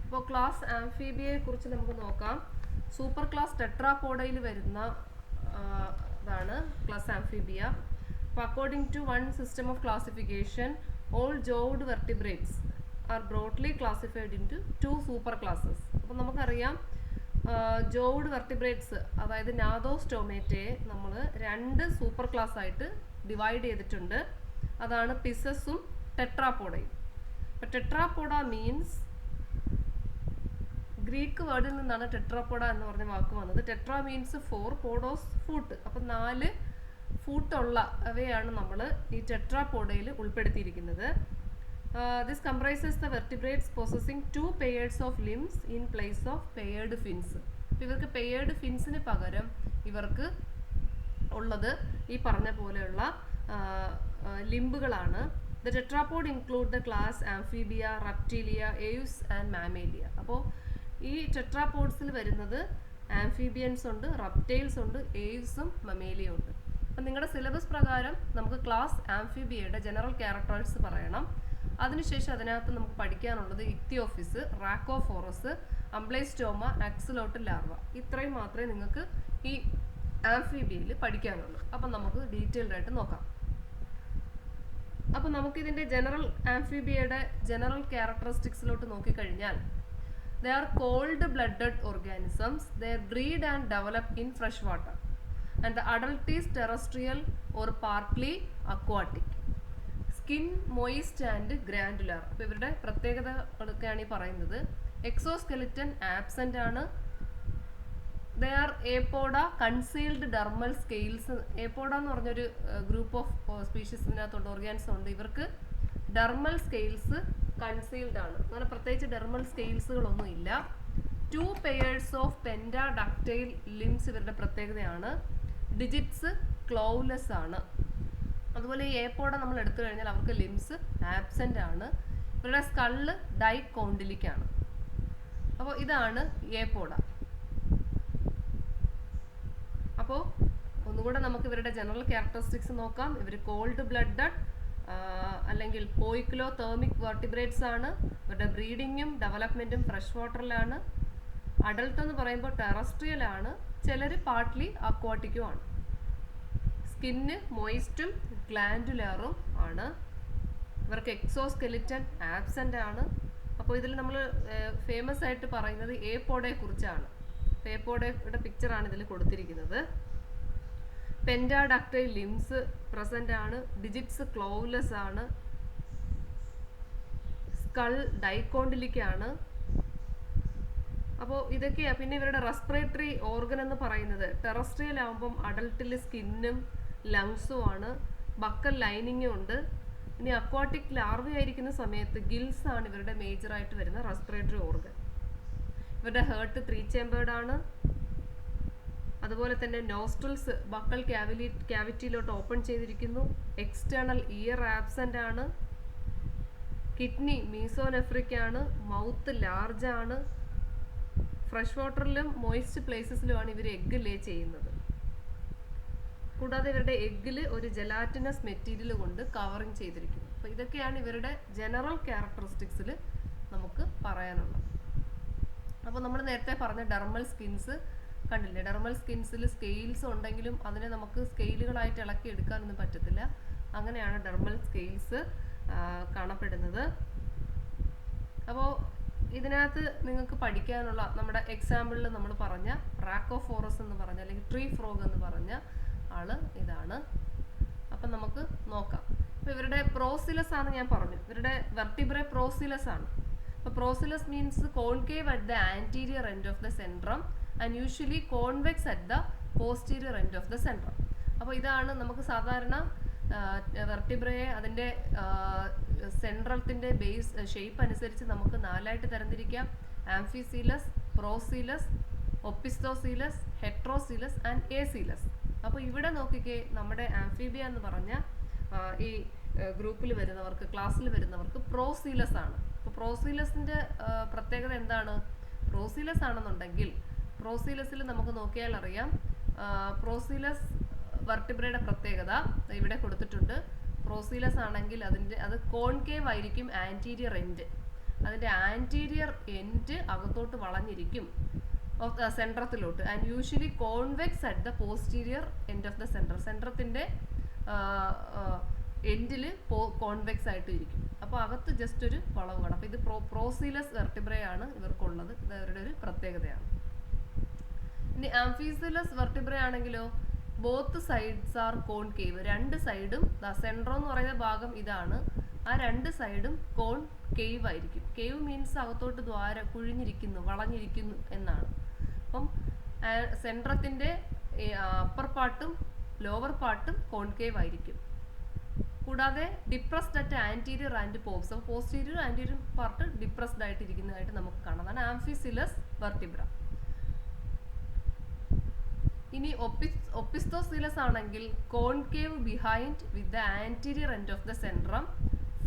അപ്പോൾ ക്ലാസ് ആംഫീബിയയെ കുറിച്ച് നമുക്ക് നോക്കാം. സൂപ്പർ ക്ലാസ് ടെട്രാപോഡയിൽ വരുന്ന ഇതാണ് ക്ലാസ് ആംഫീബിയ. അപ്പോൾ according to one system of classification all jawed vertebrates are broadly classified into 2 super classes. അപ്പോൾ നമുക്കറിയാം ജോവ്ഡ് വെർട്ടിബ്രേറ്റ്സ് അതായത് നാദോസ്റ്റോമേറ്റയെ നമ്മൾ 2 സൂപ്പർ ക്ലാസ് ആയിട്ട് ഡിവൈഡ് ചെയ്തിട്ടുണ്ട്. അതാണ് പിസസും ടെട്രാപോഡയും. അപ്പോൾ ടെട്രാപോഡ മീൻസ് ഗ്രീക്ക് വേർഡിൽ നിന്നാണ് ടെട്രാപോഡ എന്ന് പറഞ്ഞ വാക്ക് വന്നത്. Tetra means 4, podos foot. അപ്പം 4 ഫൂട്ടുള്ള അവയാണ് നമ്മൾ ഈ ടെട്രാപോഡയിൽ ഉൾപ്പെടുത്തിയിരിക്കുന്നത്. This comprises the vertebrates possessing 2 pairs of limbs in place of paired fins. ഇവർക്ക് പെയേർഡ് ഫിൻസിന് പകരം ഇവർക്ക് ഉള്ളത് ഈ പറഞ്ഞ പോലെയുള്ള ലിംബുകളാണ്. The tetrapod include the class Amphibia, Reptilia, Aves and Mammalia. അപ്പോൾ ഈ ടെട്രാപോഡ്സിൽ വരുന്നത് ആംഫീബിയൻസ് ഉണ്ട്, റെപ്റ്റൈൽസ് ഉണ്ട്, ഏവ്സും മമേലിയ ഉണ്ട്. അപ്പം നിങ്ങളുടെ സിലബസ് പ്രകാരം നമുക്ക് ക്ലാസ് ആംഫീബിയയുടെ ജനറൽ ക്യാരക്ടേഴ്സ് പറയണം. അതിനുശേഷം അതിനകത്ത് നമുക്ക് പഠിക്കാനുള്ളത് ഇക്തിയോഫിസ്, റാക്കോഫോറസ്, അംബ്ലൈസ്റ്റോമ, ആക്സിലോട്ട് ലാർവ. ഇത്രയും മാത്രമേ നിങ്ങൾക്ക് ഈ ആംഫീബിയയിൽ പഠിക്കാനുള്ളൂ. അപ്പം നമുക്ക് ഡീറ്റെയിൽഡ് ആയിട്ട് നോക്കാം. അപ്പോൾ നമുക്കിതിൻ്റെ ജനറൽ ആംഫീബിയയുടെ ജനറൽ ക്യാരക്ടറിസ്റ്റിക്സിലോട്ട് നോക്കിക്കഴിഞ്ഞാൽ they are cold-blooded organisms. They breed and develop in fresh water, and the adult is terrestrial or partly aquatic. Skin moist and granular. അപ്പോൾ ഇവരുടെ പ്രത്യേകതകളൊക്കെയാണ് ഈ പറയുന്നത്. എക്സോസ്കെലിറ്റൻ ആബ്സെൻ്റ് ആണ്. They are Apoda, concealed dermal scales. Apoda എന്ന് പറഞ്ഞൊരു group of species ഇതിനകത്തുണ്ട്, organism ഉണ്ട്. ഇവർക്ക് ഡെർമൽ സ്കെയിൽസ് കൺസീൽഡ് ആണ്. അങ്ങനെ പ്രത്യേകിച്ച് ഡെർമൽ സ്കെയിൽസുകളൊന്നും ഇല്ല. 2 പെയേഴ്സ് ഓഫ് പെൻഡാഡക്റ്റൈൽ ലിംസ് ഇവരുടെ പ്രത്യേകതയാണ്. ഡിജിറ്റ്സ് ക്ലൗലെസ് ആണ്. അതുപോലെ ഈ ഏപ്പോഡ നമ്മൾ എടുത്തു കഴിഞ്ഞാൽ അവർക്ക് ലിംസ് ആബ്സെൻ്റ് ആണ്. ഇവരുടെ സ്കള്ള് ഡൈകോണ്ടിലിക് ആണ്. അപ്പോൾ ഇതാണ് ഏപ്പോഡ. അപ്പോൾ ഒന്നുകൂടെ നമുക്ക് ഇവരുടെ ജനറൽ ക്യാരക്ടറിസ്റ്റിക്സ് നോക്കാം. ഇവർ കോൾഡ് ബ്ലഡഡ് അല്ലെങ്കിൽ പോയിക്ലോ തേർമിക് വെർട്ടിബ്രേറ്റ്സ് ആണ്. ഇവരുടെ ബ്രീഡിങ്ങും ഡെവലപ്മെൻറ്റും ഫ്രഷ് വാട്ടറിലാണ്. അഡൾട്ട് എന്ന് പറയുമ്പോൾ ടെറസ്ട്രിയൽ ആണ്. ചിലർ പാർട്ട്ലി അക്വാട്ടിക്കും ആണ്. സ്കിന്ന് മോയിസ്റ്റും ഗ്ലാൻഡുലാറും ആണ്. ഇവർക്ക് എക്സോസ്കെലിറ്റൻ ആബ്സെൻ്റ് ആണ്. അപ്പോൾ ഇതിൽ നമ്മൾ ഫേമസ് ആയിട്ട് പറയുന്നത് ഏപ്പോഡയെ കുറിച്ചാണ്. ഏപ്പോഡയുടെ പിക്ചറാണ് ഇതിൽ കൊടുത്തിരിക്കുന്നത്. പെൻഡാഡക്റ്റൈൽ ലിംസ് പ്രസൻ്റ് ആണ്. ഡിജിറ്റ്സ് ക്ലൗലെസ് ആണ്. സ്കൾ ഡൈകോണ്ടിലിക് ആണ്. അപ്പോൾ ഇതൊക്കെയാണ്. പിന്നെ ഇവരുടെ റെസ്പിറേറ്ററി ഓർഗൻ എന്ന് പറയുന്നത് ടെറസ്ട്രിയൽ ആകുമ്പം അഡൾട്ടിൽ സ്കിന്നും ലങ്സും ആണ്. ബക്കൽ ലൈനിങ്ങും ഉണ്ട്. ഇനി അക്വാട്ടിക് ലാർവ ആയിരിക്കുന്ന സമയത്ത് ഗിൽസ് ആണ് ഇവരുടെ മേജറായിട്ട് വരുന്ന റെസ്പിറേറ്ററി ഓർഗൻ. ഇവരുടെ ഹേർട്ട് 3 ചേമ്പേർഡ് ആണ്. അതുപോലെ തന്നെ നോസ്ട്രൽസ് ബക്കൽ ക്യാവിറ്റിയിലോട്ട് ഓപ്പൺ ചെയ്തിരിക്കുന്നു. എക്സ്റ്റേണൽ ഇയർ ആബ്സെൻ്റ് ആണ്. കിഡ്നി മീസോനെഫ്രിക് ആണ്. മൗത്ത് ലാർജ് ആണ്. ഫ്രഷ് വാട്ടറിലും മോയിസ്റ്റ് പ്ലേസസിലുമാണ് ഇവർ എഗ്ഗ് ലേ ചെയ്യുന്നത്. കൂടാതെ ഇവരുടെ എഗ്ഗിൽ ഒരു ജെലാറ്റിനസ് മെറ്റീരിയൽ കൊണ്ട് കവറിങ് ചെയ്തിരിക്കുന്നു. അപ്പോൾ ഇതൊക്കെയാണ് ഇവരുടെ ജനറൽ ക്യാരക്ടറിസ്റ്റിക്സിൽ നമുക്ക് പറയാനുള്ളത്. അപ്പോൾ നമ്മൾ നേരത്തെ പറഞ്ഞ ഡെർമൽ സ്കിൻസ് കണ്ടില്ലേ? ഡെർമൽ സ്കിൻസിൽ സ്കെയിൽസ് ഉണ്ടെങ്കിലും അതിനെ നമുക്ക് സ്കെയിലുകളായിട്ട് ഇളക്കി എടുക്കാനൊന്നും പറ്റത്തില്ല. അങ്ങനെയാണ് ഡെർമൽ സ്കെയിൽസ് കാണപ്പെടുന്നത്. അപ്പോൾ ഇതിനകത്ത് നിങ്ങൾക്ക് പഠിക്കാനുള്ള നമ്മുടെ എക്സാമ്പിളിൽ നമ്മൾ പറഞ്ഞ റാക്കോഫോറസ് എന്ന് പറഞ്ഞ അല്ലെങ്കിൽ ട്രീ ഫ്രോഗ് എന്ന് പറഞ്ഞ ആള് ഇതാണ്. അപ്പം നമുക്ക് നോക്കാം. അപ്പോൾ ഇവരുടെ പ്രോസിലസ് ആണ് ഞാൻ പറഞ്ഞു. ഇവരുടെ വെർട്ടിബ്രെ പ്രോസിലസ് ആണ്. അപ്പോൾ procoelous means concave at the anterior end of the centrum and usually convex at the posterior end of the centrum. അപ്പോൾ ഇതാണ് നമുക്ക് സാധാരണ വെർട്ടിബ്രയെ അതിൻ്റെ സെൻട്രത്തിൻ്റെ ബേസ് ഷേപ്പ് അനുസരിച്ച് നമുക്ക് 4ആയിട്ട് തരംതിരിക്കാം. ആംഫിസീലസ്, പ്രോസീലസ്, ഒപ്പിസ്തോസീലസ്, ഹെട്രോസീലസ് ആൻഡ് ഏസീലസ്. അപ്പോൾ ഇവിടെ നോക്കിക്കേ, നമ്മുടെ ആംഫീബിയ എന്ന് പറഞ്ഞ ഈ ഗ്രൂപ്പിൽ വരുന്നവർക്ക്, ക്ലാസ്സിൽ വരുന്നവർക്ക് പ്രോസീലസ് ആണ്. അപ്പോൾ പ്രോസീലസിൻ്റെ പ്രത്യേകത എന്താണ്? പ്രോസീലസ് ആണെന്നുണ്ടെങ്കിൽ പ്രോസീലസിൽ നമുക്ക് നോക്കിയാൽ അറിയാം. പ്രോസീലസ് വെർട്ടിബ്രയുടെ പ്രത്യേകത ഇവിടെ കൊടുത്തിട്ടുണ്ട്. പ്രോസീലസ് ആണെങ്കിൽ അത് കോൺകേവ് ആയിരിക്കും ആൻറ്റീരിയർ എൻഡ്. അതിൻ്റെ ആൻറ്റീരിയർ എൻഡ് അകത്തോട്ട് വളഞ്ഞിരിക്കും ഓഫ് ദ സെൻട്രത്തിലോട്ട്, and usually convex at the posterior end of the central. സെൻട്രത്തിൻ്റെ എൻഡിൽ കോൺവെക്സ് ആയിട്ട് ഇരിക്കും. അപ്പോൾ അകത്ത് ജസ്റ്റ് ഒരു വളവ് കാണും. അപ്പോൾ ഇത് പ്രോസീലസ് വെർട്ടിബ്രയാണ് ഇവർക്കുള്ളത്. ഇത് അവരുടെ ഒരു പ്രത്യേകതയാണ്. ഇനി ആംഫീസിലസ് വെർട്ടിബ്ര ആണെങ്കിലോ ബോത്ത് സൈഡ്സ് ആർ കോൺകേവ്. രണ്ട് സൈഡും സെൻട്രോ എന്ന് പറയുന്ന ഭാഗം ഇതാണ്, ആ രണ്ട് സൈഡും കോൺകേവ് ആയിരിക്കും. കേവ് മീൻസ് അകത്തോട്ട് കുഴിഞ്ഞിരിക്കുന്നു, വളഞ്ഞിരിക്കുന്നു എന്നാണ്. അപ്പം സെൻട്രത്തിൻ്റെ അപ്പർ പാർട്ടും ലോവർ പാർട്ടും കോൺകേവ് ആയിരിക്കും. കൂടാതെ depressed at anterior and pops. അപ്പോൾ പോസ്റ്റീരിയർ ആൻറ്റീരിയർ പാർട്ട് ഡിപ്രസ്ഡ് ആയിട്ട് ഇരിക്കുന്നതായിട്ട് നമുക്ക് കാണാം. അതാണ് ആംഫിസിലസ് വെർട്ടിബ്ര. ഇനി ഒപ്പിസ്തോസിലസ് ആണെങ്കിൽ concave behind with the anterior end of the centrum,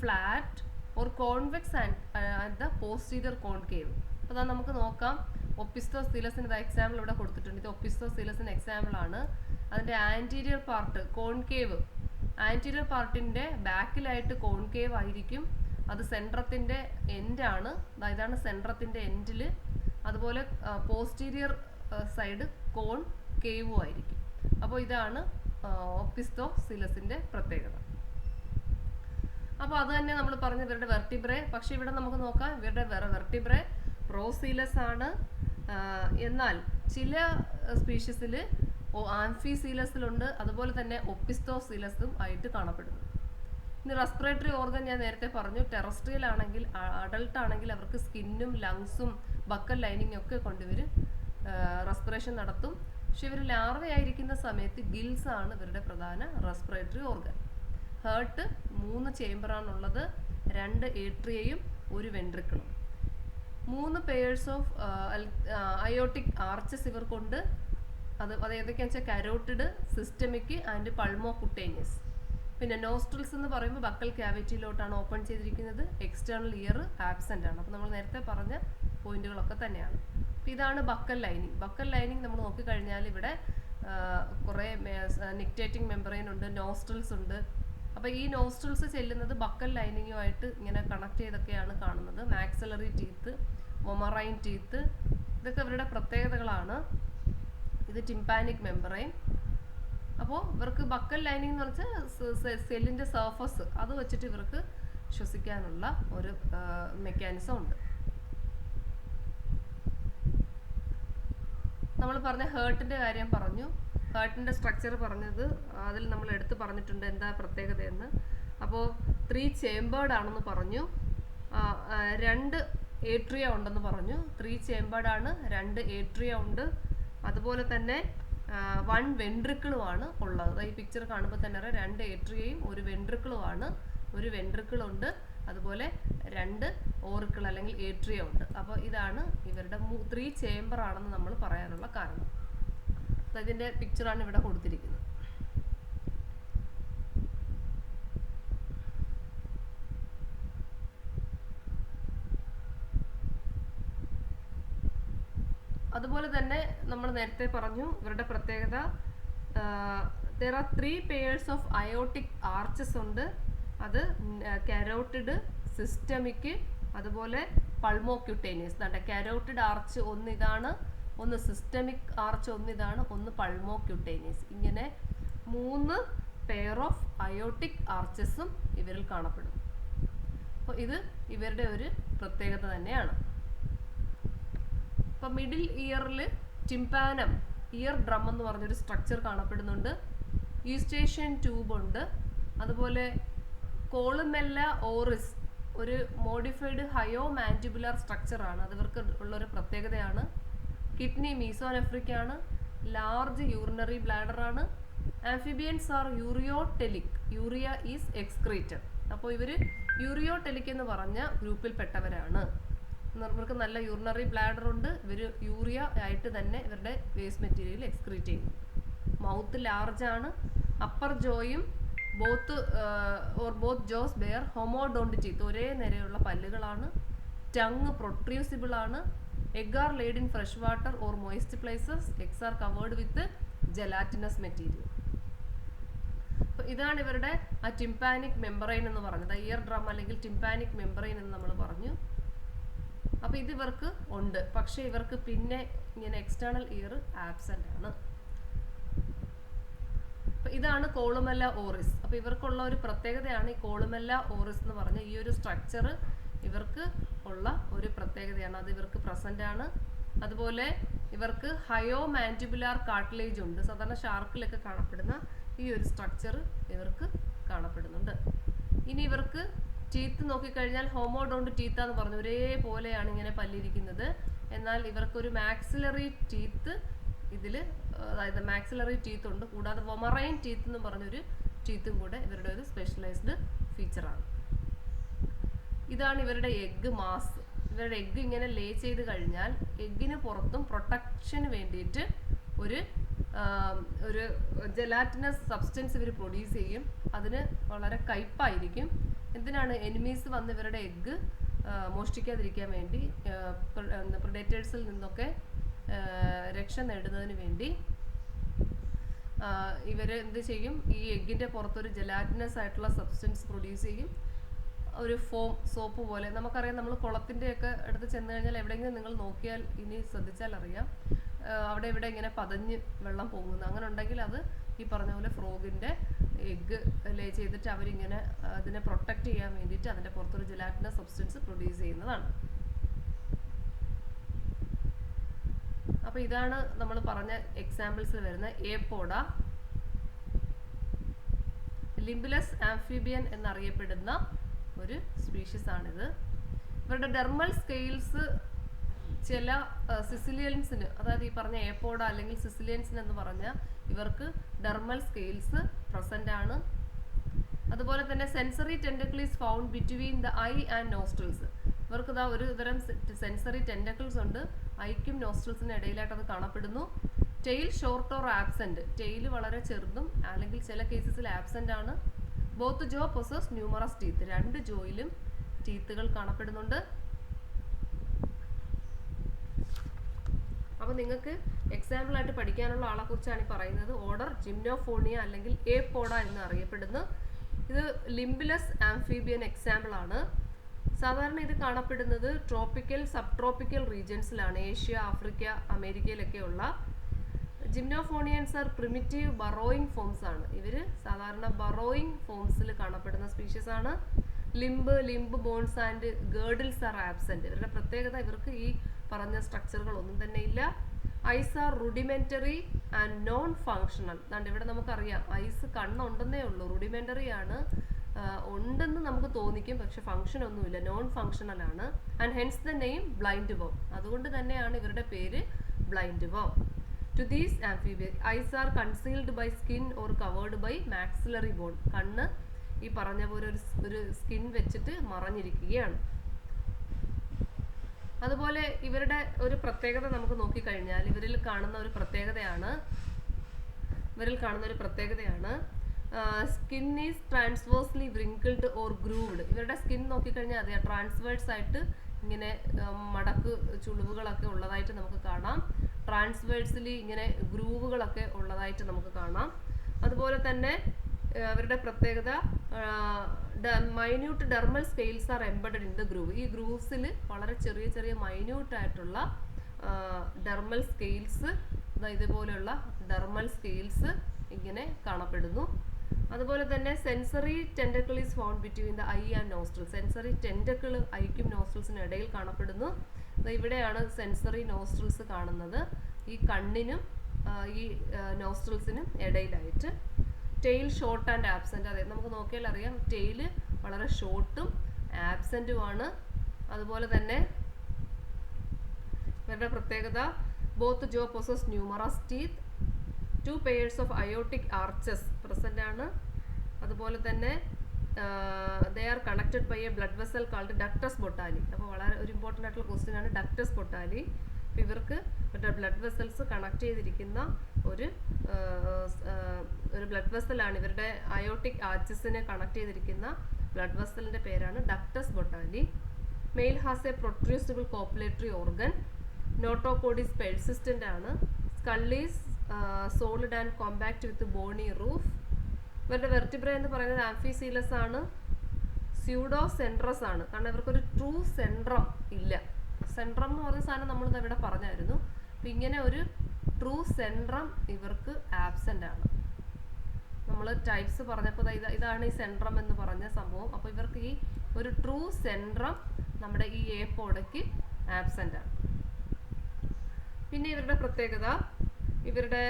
flat or convex and the posterior concave. അപ്പോൾ അതാ നമുക്ക് നോക്കാം. ഒപ്പിസ്തോസിലസിന് എക്സാമ്പിൾ ഇവിടെ കൊടുത്തിട്ടുണ്ട്. ഇത് ഒപ്പിസ്തോസിലസിന് എക്സാമ്പിൾ ആണ്. അതിൻ്റെ ആൻറ്റീരിയർ പാർട്ട് കോൺകേവ്, ആൻറ്റീരിയർ പാർട്ടിൻ്റെ ബാക്കിലായിട്ട് കോൺകേവ് ആയിരിക്കും. അത് സെൻട്രത്തിൻ്റെ എൻഡാണ്. ഇതാണ് സെൻട്രത്തിൻ്റെ എൻഡിൽ. അതുപോലെ പോസ്റ്റീരിയർ സൈഡ് കോൺകേവും ആയിരിക്കും. അപ്പോൾ ഇതാണ് ഒപ്പിസ്തോസിലസിൻ്റെ പ്രത്യേകത. അപ്പോൾ അത് തന്നെ നമ്മൾ പറഞ്ഞു ഇവരുടെ വെർട്ടിബ്രെ. പക്ഷേ ഇവിടെ നമുക്ക് നോക്കാം, ഇവരുടെ വെർട്ടിബ്രെ പ്രോസീലസ് ആണ്. എന്നാൽ ചില സ്പീഷീസിൽ ആംഫിസീലസിലുണ്ട്, അതുപോലെ തന്നെ ഒപ്പിസ്തോസിലസും ആയിട്ട് കാണപ്പെടുന്നു. ഇനി റെസ്പിറേറ്ററി ഓർഗൻ ഞാൻ നേരത്തെ പറഞ്ഞു. ടെറസ്ട്രിയൽ ആണെങ്കിൽ, അഡൾട്ട് ആണെങ്കിൽ അവർക്ക് സ്കിന്നും ലങ്സും ബക്കൽ ലൈനിങ് ഒക്കെ കൊണ്ടുവരും റെസ്പിറേഷൻ നടത്തും. പക്ഷെ ഇവർ ലാർവയായിരിക്കുന്ന സമയത്ത് ഗിൽസ് ആണ് ഇവരുടെ പ്രധാന റെസ്പിറേറ്ററി ഓർഗൻ. ഹേർട്ട് 3 ചേംബറാണുള്ളത്, 2 ഏട്രിയയും 1 വെൻട്രിക്കിളും. 3 പെയേഴ്സ് ഓഫ് അയോട്ടിക് ആർച്ചസ് ഇവർക്കുണ്ട്. അത് ഏതൊക്കെയാണെന്ന് വെച്ചാൽ കരോട്ടിഡ്, സിസ്റ്റമിക് ആൻഡ് പൾമോകുട്ടേനിയസ്. പിന്നെ നോസ്ട്രിൽസ് എന്ന് പറയുമ്പോൾ ബക്കൽ ക്യാവിറ്റിയിലോട്ടാണ് ഓപ്പൺ ചെയ്തിരിക്കുന്നത്. എക്സ്റ്റേണൽ ഇയർ ആബ്സെൻ്റ് ആണ്. അപ്പോൾ നമ്മൾ നേരത്തെ പറഞ്ഞ പോയിന്റുകളൊക്കെ തന്നെയാണ്. അപ്പോൾ ഇതാണ് ബക്കൽ ലൈനിങ്. ബക്കൽ ലൈനിങ് നമ്മൾ നോക്കിക്കഴിഞ്ഞാൽ ഇവിടെ കുറേ നിക്റ്റേറ്റിംഗ് മെമ്പറൈൻ ഉണ്ട്, നോസ്ട്രിൽസ് ഉണ്ട്. അപ്പോൾ ഈ നോസ്ട്രിൽസ് ചെല്ലുന്നത് ബക്കൽ ലൈനിങ്ങുമായിട്ട് ഇങ്ങനെ കണക്ട് ചെയ്തൊക്കെയാണ് കാണുന്നത്. മാക്സിലറി ടീത്ത്, മൊമറൈൻ ടീത്ത്, ഇതൊക്കെ ഇവരുടെ പ്രത്യേകതകളാണ്. ഇത് ടിംപാനിക് മെമ്പറൈൻ. അപ്പോൾ ഇവർക്ക് ബക്കൽ ലൈനിങ് എന്ന് വെച്ചാൽ സെല്ലിൻ്റെ സർഫസ്, അത് വെച്ചിട്ട് ഇവർക്ക് ശ്വസിക്കാനുള്ള ഒരു മെക്കാനിസം ഉണ്ട്. നമ്മൾ പറഞ്ഞ ഹേർട്ടിൻ്റെ കാര്യം പറഞ്ഞു, ഹേർട്ടിൻ്റെ സ്ട്രക്ചർ പറഞ്ഞത് അതിൽ നമ്മൾ എടുത്ത് പറഞ്ഞിട്ടുണ്ട് എന്താ പ്രത്യേകതയെന്ന്. അപ്പോൾ 3 ചേമ്പേർഡ് ആണെന്ന് പറഞ്ഞു, 2 ഏട്രിയ ഉണ്ടെന്ന് പറഞ്ഞു. 3 ചേമ്പേർഡ് ആണ്, 2 ഏട്രിയ ഉണ്ട്. അതുപോലെ തന്നെ 1 വെൻട്രിക്കിളുമാണ് ഉള്ളത്. ഈ പിക്ചർ കാണുമ്പോൾ തന്നെ അറിയാം, 2 ഏട്രിയയും 1 വെൻട്രിക്കിളുമാണ്. 1 വെൻട്രിക്കിളുണ്ട്, അതുപോലെ 2 ഓറിക്കിൾ അല്ലെങ്കിൽ ഏട്രിയ ഉണ്ട്. അപ്പോൾ ഇതാണ് ഇവരുടെ 3 ചേമ്പർ ആണെന്ന് നമ്മൾ പറയാനുള്ള കാരണം. അതിൻ്റെ പിക്ചറാണ് ഇവിടെ കൊടുത്തിരിക്കുന്നത്. അതുപോലെ തന്നെ നമ്മൾ നേരത്തെ പറഞ്ഞു ഇവരുടെ പ്രത്യേകത, there are 3 pairs of aortic arches ഉണ്ട്. അത് കരോട്ടിഡ്, സിസ്റ്റമിക്, അതുപോലെ പൾമോക്യൂട്ടേനിയസ്. കരോട്ടിഡ് ആർച്ച് ഒന്ന് ഇതാണ്, ഒന്ന് സിസ്റ്റമിക് ആർച്ച് ഒന്ന് ഇതാണ്, ഒന്ന് പൾമോക്യൂട്ടേനിയസ്. ഇങ്ങനെ 3 പെയർ ഓഫ് അയോട്ടിക് ആർച്ചസും ഇവരിൽ കാണപ്പെടും. അപ്പോൾ ഇത് ഇവരുടെ ഒരു പ്രത്യേകത തന്നെയാണ്. അപ്പോൾ മിഡിൽ ഇയറിൽ ടിംപാനം, ഇയർ ഡ്രം എന്ന് പറഞ്ഞൊരു സ്ട്രക്ചർ കാണപ്പെടുന്നുണ്ട്. ഈസ്റ്റേഷ്യൻ ട്യൂബ് ഉണ്ട്. അതുപോലെ കോളുമെല്ല ഓറിസ് ഒരു മോഡിഫൈഡ് ഹയോ മാൻഡിബുലർ സ്ട്രക്ചറാണ്. അത് ഇവർക്ക് ഉള്ളൊരു പ്രത്യേകതയാണ്. കിഡ്നി മീസോനെഫ്രിക് ആണ്. ലാർജ് യൂറിനറി ബ്ലാഡർ ആണ്. Amphibians are ureotelic, urea is excreted. അപ്പോൾ ഇവർ യൂറിയോടെലിക് എന്ന് പറഞ്ഞ ഗ്രൂപ്പിൽപ്പെട്ടവരാണ്. ഇവർക്ക് നല്ല യൂറിനറി ബ്ലാഡർ ഉണ്ട്. ഇവർ യൂറിയ ആയിട്ട് തന്നെ ഇവരുടെ വേസ്റ്റ് മെറ്റീരിയൽ എക്സ്ക്രീറ്റ് ചെയ്യും. മൗത്ത് ലാർജ് ആണ്. അപ്പർ ജോയും both jaws bear homodont teeth, ഒരേ നിരയുള്ള പല്ലുകളാണ്. ടങ് പ്രൊട്രൂസിബിൾ ആണ്. Egg are laid in fresh water or moist places. Eggs are covered with gelatinous material. അപ്പോൾ ഇതാണ് ഇവരുടെ ആ ടിംപാനിക് മെമ്പറൈൻ എന്ന് പറഞ്ഞത്. ഇയർ ഡ്രം അല്ലെങ്കിൽ ടിംപാനിക് മെമ്പറൈൻ എന്ന് നമ്മൾ പറഞ്ഞു. അപ്പോൾ ഇത് ഇവർക്ക് ഉണ്ട്, പക്ഷേ ഇവർക്ക് പിന്നെ ഇങ്ങനെ എക്സ്റ്റേണൽ ഇയർ ആബ്സെന്റ് ആണ്. അപ്പോൾ ഇതാണ് കോളുമെല്ല ഓറിസ്. അപ്പോൾ ഇവർക്കുള്ള ഒരു പ്രത്യേകതയാണ് ഈ കോളുമെല്ല ഓറിസ് എന്ന് പറഞ്ഞ ഈ ഒരു സ്ട്രക്ചർ ഇവർക്ക് ഉള്ള ഒരു പ്രത്യേകതയാണ്. അത് ഇവർക്ക് പ്രസന്റ് ആണ്. അതുപോലെ ഇവർക്ക് ഹയോ മാൻഡിബുലാർ കാർട്ടിലേജ് ഉണ്ട്. സാധാരണ ഷാർക്കിലൊക്കെ കാണപ്പെടുന്ന ഈ ഒരു സ്ട്രക്ചർ ഇവർക്ക് കാണപ്പെടുന്നുണ്ട്. ഇനി ഇവർക്ക് ടീത്ത് നോക്കിക്കഴിഞ്ഞാൽ ഹോമോഡോണ്ട് ടീത്ത് എന്ന് പറഞ്ഞു, ഒരേപോലെയാണ് ഇങ്ങനെ പല്ലിരിക്കുന്നത്. എന്നാൽ ഇവർക്കൊരു മാക്സിലറി ടീത്ത് ഇതിൽ, അതായത് മാക്സിലറി ടീത്ത് ഉണ്ട്. കൂടാതെ വൊമറൈൻ ടീത്ത് എന്ന് പറഞ്ഞൊരു ടീത്തും കൂടെ ഇവരുടെ ഒരു സ്പെഷ്യലൈസ്ഡ് ഫീച്ചറാണ്. ഇതാണ് ഇവരുടെ എഗ്ഗ് മാസ്. ഇവരുടെ എഗ്ഗ് ഇങ്ങനെ ലേ ചെയ്ത് കഴിഞ്ഞാൽ എഗ്ഗിന് പുറത്തും പ്രൊട്ടക്ഷന് വേണ്ടിയിട്ട് ഒരു ജെലാറ്റിനസ് സബ്സ്റ്റൻസ് ഇവർ പ്രൊഡ്യൂസ് ചെയ്യും. അതിന് വളരെ കയ്പായിരിക്കും. എന്തിനാണ്? എനിമീസ് വന്ന് ഇവരുടെ എഗ്ഗ് മോഷ്ടിക്കാതിരിക്കാൻ വേണ്ടി, പ്രെഡേറ്റേഴ്സിൽ നിന്നൊക്കെ രക്ഷ നേടുന്നതിന് വേണ്ടി ഇവർ എന്ത് ചെയ്യും? ഈ എഗ്ഗിൻ്റെ പുറത്തൊരു ജെലാറ്റിനസ് ആയിട്ടുള്ള സബ്സ്റ്റൻസ് പ്രൊഡ്യൂസ് ചെയ്യും. ഒരു ഫോം സോപ്പ് പോലെ. നമുക്കറിയാം, നമ്മൾ കുളത്തിൻ്റെയൊക്കെ അടുത്ത് ചെന്ന് കഴിഞ്ഞാൽ എവിടെയെങ്കിലും നിങ്ങൾ നോക്കിയാൽ, ഇനി ശ്രദ്ധിച്ചാൽ അറിയാം, അവിടെ ഇവിടെ ഇങ്ങനെ പതഞ്ഞ് വെള്ളം പോകുന്നു. അങ്ങനെ ഉണ്ടെങ്കിൽ അത് ഈ പറഞ്ഞ പോലെ ഫ്രോഗിൻ്റെ എഗ്ഗ് ലേ ചെയ്തിട്ട് അവരിങ്ങനെ അതിനെ പ്രൊട്ടക്റ്റ് ചെയ്യാൻ വേണ്ടിയിട്ട് അതിൻ്റെ പുറത്തൊരു ജെലാറ്റിനസ് സബ്സ്റ്റൻസ് പ്രൊഡ്യൂസ് ചെയ്യുന്നതാണ്. അപ്പോൾ ഇതാണ് നമ്മൾ പറഞ്ഞ എക്സാമ്പിൾസിൽ വരുന്ന ഏപ്പോഡ, ലിംബുലസ് ആംഫിബിയൻ എന്നറിയപ്പെടുന്ന ഒരു സ്പീഷീസ് ആണിത്. ഇവരുടെ ഡെർമൽ സ്കെയിൽസ് ചില സിസിലിയൻസിന്, അതായത് ഈ പറഞ്ഞ ഏപ്പോഡ അല്ലെങ്കിൽ സിസിലിയൻസിന് എന്ന് പറഞ്ഞാൽ ഇവർക്ക് ഡെർമൽ സ്കെയിൽസ് പ്രസന്റ് ആണ്. അതുപോലെ തന്നെ sensory tentacle is found between the eye and nostrils. ഇവർക്ക് ഇതാ ഒരു തരം സെൻസറി ടെൻഡക്കിൾസ് ഉണ്ട്, ഐക്കും നോസ്ട്രിൽസിനും ഇടയിലായിട്ട് അത് കാണപ്പെടുന്നു. Tail short or absent, tail വളരെ ചെറുതും അല്ലെങ്കിൽ ചില കേസസിൽ ആബ്സെന്റ് ആണ്. Both jaw possess numerous teeth, രണ്ട് ജോയിലും ടീത്തുകൾ കാണപ്പെടുന്നുണ്ട്. അപ്പോൾ നിങ്ങൾക്ക് എക്സാമ്പിൾ ആയിട്ട് പഠിക്കാനുള്ള ആളെ കുറിച്ചാണ് ഈ പറയുന്നത്. ഓർഡർ ജിംനോഫോണിയ അല്ലെങ്കിൽ ഏപ്പോഡ എന്ന് അറിയപ്പെടുന്നു. ഇത് ലിംബുലസ് ആംഫീബിയൻ എക്സാമ്പിൾ ആണ്. സാധാരണ ഇത് കാണപ്പെടുന്നത് ട്രോപ്പിക്കൽ സബ് ട്രോപ്പിക്കൽ റീജിയൻസിലാണ്, ഏഷ്യ, ആഫ്രിക്ക, അമേരിക്കയിലൊക്കെ ഉള്ള. Gymnophionans are primitive burrowing forms ആണ്. ഇവർ സാധാരണ ബറോയിങ് ഫോംസിൽ കാണപ്പെടുന്ന സ്പീഷീസ് ആണ്. Limb bones and girdles are absent. ഇവരുടെ പ്രത്യേകത, ഇവർക്ക് ഈ പറഞ്ഞ സ്ട്രക്ചറുകളൊന്നും തന്നെ ഇല്ല. Eyes are rudimentary and non functional. അതുകൊണ്ട് ഇവിടെ നമുക്കറിയാം ഐസ് കണ്ണുണ്ടെന്നേ ഉള്ളൂ, റുഡിമെന്ററി ആണ്, ഉണ്ടെന്ന് നമുക്ക് തോന്നിക്കും, പക്ഷെ ഫങ്ഷൻ ഒന്നുമില്ല, നോൺ ഫങ്ഷണൽ ആണ്. And hence the name blind worm. അതുകൊണ്ട് തന്നെയാണ് ഇവരുടെ പേര് blind worm. To these amphibia eyes are concealed by skin or covered by maxillary bone. കണ്ണ് ഈ പറഞ്ഞ പോലെ ഒരു സ്കിൻ വെച്ചിട്ട് മറഞ്ഞിരിക്കുകയാണ്. അതുപോലെ ഇവരുടെ ഒരു പ്രത്യേകത നമുക്ക് നോക്കിക്കഴിഞ്ഞാൽ ഇവരിൽ കാണുന്ന ഒരു പ്രത്യേകതയാണ് skin is transversely വ്രിങ്കിൾഡ് or grooved. ഇവരുടെ സ്കിൻ നോക്കിക്കഴിഞ്ഞാൽ അതെ ട്രാൻസ്വേഴ്സ് ആയിട്ട് ഇങ്ങനെ മടക്ക് ചുളിവുകളൊക്കെ ഉള്ളതായിട്ട് നമുക്ക് കാണാം. ട്രാൻസ്വേഴ്സ്ലി ഇങ്ങനെ ഗ്രൂവുകളൊക്കെ ഉള്ളതായിട്ട് നമുക്ക് കാണാം. അതുപോലെ തന്നെ അവരുടെ പ്രത്യേകത minute dermal scales are embedded in the groove. ഈ ഗ്രൂവ്സിൽ വളരെ ചെറിയ ചെറിയ മൈന്യൂട്ട് ആയിട്ടുള്ള ഡെർമൽ സ്കെയിൽസ്, ഇതുപോലെയുള്ള ഡെർമൽ സ്കെയിൽസ് ഇങ്ങനെ കാണപ്പെടുന്നു. അതുപോലെ തന്നെ sensory tentacle is found between the eye and nostril. Sensory tentacle ഐക്കും നോസ്ട്രിൽസിനും ഇടയിൽ കാണപ്പെടുന്നു. ഇവിടെയാണ് സെൻസറി നോസ്ട്രിൽസ് കാണുന്നത്, ഈ കണ്ണിനും ഈ നോസ്ട്രിൽസിനും ഇടയിലായിട്ട്. Tail short and absent. അതെ, നമുക്ക് നോക്കിയാൽ അറിയാം ടെയിൽ വളരെ ഷോർട്ടും ആബ്സെന്റുമാണ്. അതുപോലെ തന്നെ ഇവരുടെ പ്രത്യേകത both jaw possess numerous teeth, 2 pairs of aortic arches present ആണ്. അതുപോലെ തന്നെ they are connected by a blood vessel called ductus botalli. അപ്പോൾ വളരെ ഒരു ഇമ്പോർട്ടൻ്റ് ആയിട്ടുള്ള ക്വസ്റ്റ്യൻ ആണ് ഡക്ടസ് ബൊട്ടാലി. ഇവർക്ക് ബ്ലഡ് വെസൽസ് കണക്ട് ചെയ്തിരിക്കുന്ന ഒരു ബ്ലഡ് വെസലാണ്. ഇവരുടെ അയോട്ടിക് ആർച്ചസിനെ കണക്ട് ചെയ്തിരിക്കുന്ന ബ്ലഡ് വെസലിൻ്റെ പേരാണ് ductus Botalli. Male has a protrusible copulatory organ. Notochord is persistent ആണ്. Skull is solid and compact with bony roof. ഇവരുടെ വെർട്ടിബ്ര എന്ന് പറയുന്നത് ആംഫിസീലസ് ആണ്. സ്യൂഡോ സെൻട്രസ് ആണ്, കാരണം ഇവർക്കൊരു ട്രൂ സെൻട്രം ഇല്ല. സെൻട്രം എന്ന് പറയുന്ന സാധനം നമ്മളിത് ഇവിടെ പറഞ്ഞായിരുന്നു. അപ്പം ഇങ്ങനെ ഒരു ട്രൂ സെൻട്രം ഇവർക്ക് ആബ്സെൻ്റ് ആണ്. നമ്മൾ ടൈപ്സ് പറഞ്ഞപ്പോൾ ഇതാണ് ഈ സെൻട്രം എന്ന് പറഞ്ഞ സംഭവം. അപ്പോൾ ഇവർക്ക് ഈ ഒരു ട്രൂ സെൻട്രം നമ്മുടെ ഈ ഏപ്പോടയ്ക്ക് ആബ്സെൻ്റ് ആണ്. പിന്നെ ഇവരുടെ പ്രത്യേകത, ഇവരുടെ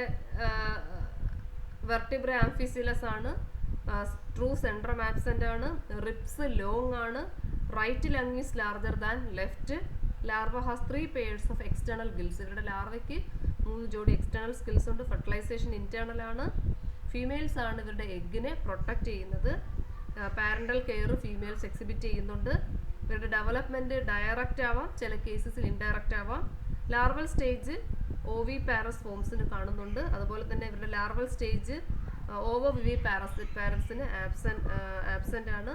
വെർട്ടിബ്ര ആംഫിസിലസ് ആണ്, ട്രൂ സെൻട്രം ആബ്സെൻ്റ് ആണ്, റിപ്സ് ലോങ് ആണ്, right lung is larger than left, larva has 3 pairs of external gills. ഇവരുടെ ലാർവയ്ക്ക് 3 ജോഡി എക്സ്റ്റേണൽ സ്കിൽസ് ഉണ്ട്. ഫെർട്ടിലൈസേഷൻ ഇന്റേണൽ ആണ്. ഫീമെയിൽസ് ആണ് ഇവരുടെ എഗ്ഗിനെ പ്രൊട്ടക്റ്റ് ചെയ്യുന്നത്. പാരന്റൽ കെയർ ഫീമെയിൽസ് എക്സിബിറ്റ് ചെയ്യുന്നുണ്ട്. ഇവരുടെ ഡെവലപ്മെന്റ് ഡയറക്റ്റ് ആവാം, ചില കേസസിൽ ഇൻഡയറക്റ്റ് ആവാം. ലാർവൽ സ്റ്റേജ് ഓവി പാരസ് ഫോംസിന് കാണുന്നുണ്ട്. അതുപോലെ തന്നെ ഇവരുടെ ലാർവൽ സ്റ്റേജ് ഓവോ വിവി പാരസിന് ആബ്സെന്റ് ആണ്.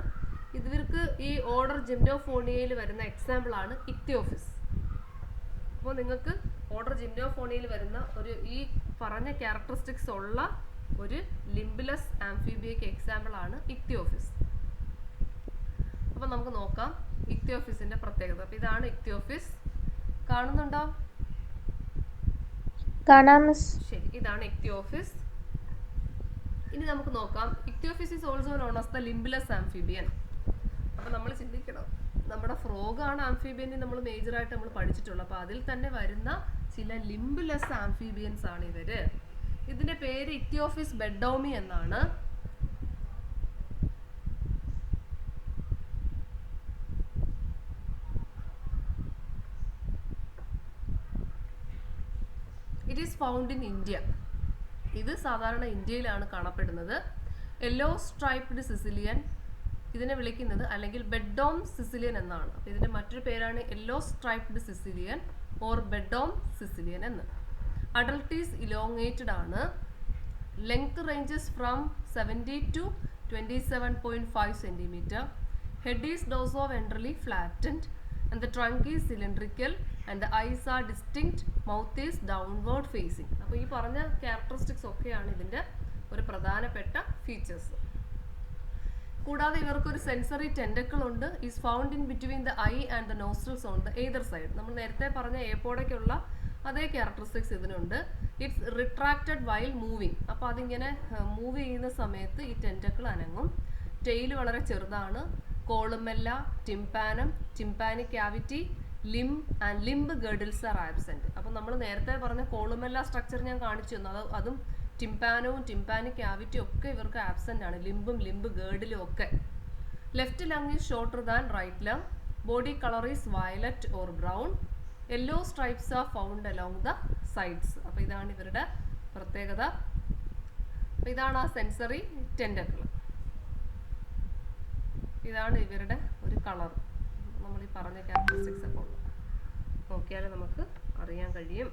ഇവർക്ക് ഈ ഓർഡർ ജിംനോഫോണിയയിൽ വരുന്ന എക്സാമ്പിൾ ആണ് ഇക്തിയോഫിസ്. അപ്പോൾ നിങ്ങൾക്ക് ഓർഡർ ജിംനോഫോണിയയിൽ വരുന്ന ഒരു ഈ പറഞ്ഞ ക്യാരക്ടറിസ്റ്റിക്സ് ഉള്ള ഒരു ലിംബിലസ് ആംഫീബിയയ്ക്ക് എക്സാമ്പിൾ ആണ് ഇക്തിയോഫിസ്. അപ്പോൾ നമുക്ക് നോക്കാം ഇക്തിയോഫിസിന്റെ പ്രത്യേകത. അപ്പോൾ ഇതാണ് ഇക്തിയോഫിസ്. കാണുന്നുണ്ടോ? ശരി, ഇതാണ് ഇക്തിയോഫിസ്. ഇനി നമുക്ക് നോക്കാം, Ichthyophis is also known as the limbless amphibian. അപ്പോൾ നമ്മൾ ചിന്തിക്കണം, നമ്മുടെ ഫ്രോഗ് ആണ് ആംഫീബിയൻ നമ്മൾ മേജറായിട്ട് നമ്മൾ പഠിച്ചിട്ടുള്ളൂ. അപ്പോൾ അതിൽ തന്നെ വരുന്ന ചില ലിംബിലസ് ആംഫീബിയൻസ് ആണ് ഇവര്. ഇതിന്റെ പേര് ഇക്തിയോഫിസ് ബെഡോമി എന്നാണ്. It is found in India. ഇത് സാധാരണ ഇന്ത്യയിലാണ് കാണപ്പെടുന്നത്. യെല്ലോ സ്ട്രൈപ്ഡ് സിസിലിയൻ, ഇതിനെ വിളിക്കുന്നത് അല്ലെങ്കിൽ ബെഡോം സിസിലിയൻ എന്നാണ്. അപ്പോൾ ഇതിന്റെ മറ്റൊരു പേരാണ് yellow striped caecilian or Beddome caecilian എന്ന്. അഡൾട്ട് ഈസ് ഇലോങ്ങേറ്റഡ് ആണ്. Length ranges from 70 to 27.5 centimeter. Head is dorsoventrally flattened and the trunk is cylindrical and the eyes are distinct. Mouth is downward facing. അപ്പോൾ ഈ പറഞ്ഞ characteristics ഒക്കെയാണ് ഇതിന്റെ ഒരു പ്രധാനപ്പെട്ട features. കൂടാതെ ഇവർക്ക് ഒരു സെൻസറി ടെൻഡക്കിൾ ഉണ്ട്. Is found in between the eye and the nostrils on the either side. നമ്മൾ നേരത്തെ പറഞ്ഞ ഏപ്പോടയ്ക്കുള്ള അതേ ക്യാരക്ടറിസ്റ്റിക്സ് ഇതിനുണ്ട്. It's retracted while moving. അപ്പോൾ അതിങ്ങനെ മൂവ് ചെയ്യുന്ന സമയത്ത് ഈ ടെൻഡക്കിൾ അനങ്ങും. ടെയിൽ വളരെ ചെറുതാണ്. Columella, tympanum, tympanic cavity, limb girdles are absent. അപ്പോൾ നമ്മൾ നേരത്തെ പറഞ്ഞ കോളുമെല്ല സ്ട്രക്ചർ ഞാൻ കാണിച്ചു തന്നു. അതും ടിംപാനവും ടിംപാനിക് ക്യാവിറ്റി ഒക്കെ ഇവർക്ക് ആബ്സെന്റ് ആണ്. ലിംബും ലിംബ് ഗേർഡിലും ഒക്കെ. Left lung is shorter than right lung. Body colour is violet or brown. Yellow stripes are found along the sides. അപ്പോൾ ഇതാണ് ഇവരുടെ പ്രത്യേകത. അപ്പോൾ ഇതാണ് ആ സെൻസറി ടെൻഡക്കിൾ. ഇതാണ് ഇവരുടെ ഒരു കളർ. നമ്മൾ ഈ പറഞ്ഞ ക്യാരക്ടറിസ്റ്റിക്സ് ഒക്കെ ഉള്ളത് നോക്കിയാൽ നമുക്ക് അറിയാൻ കഴിയും.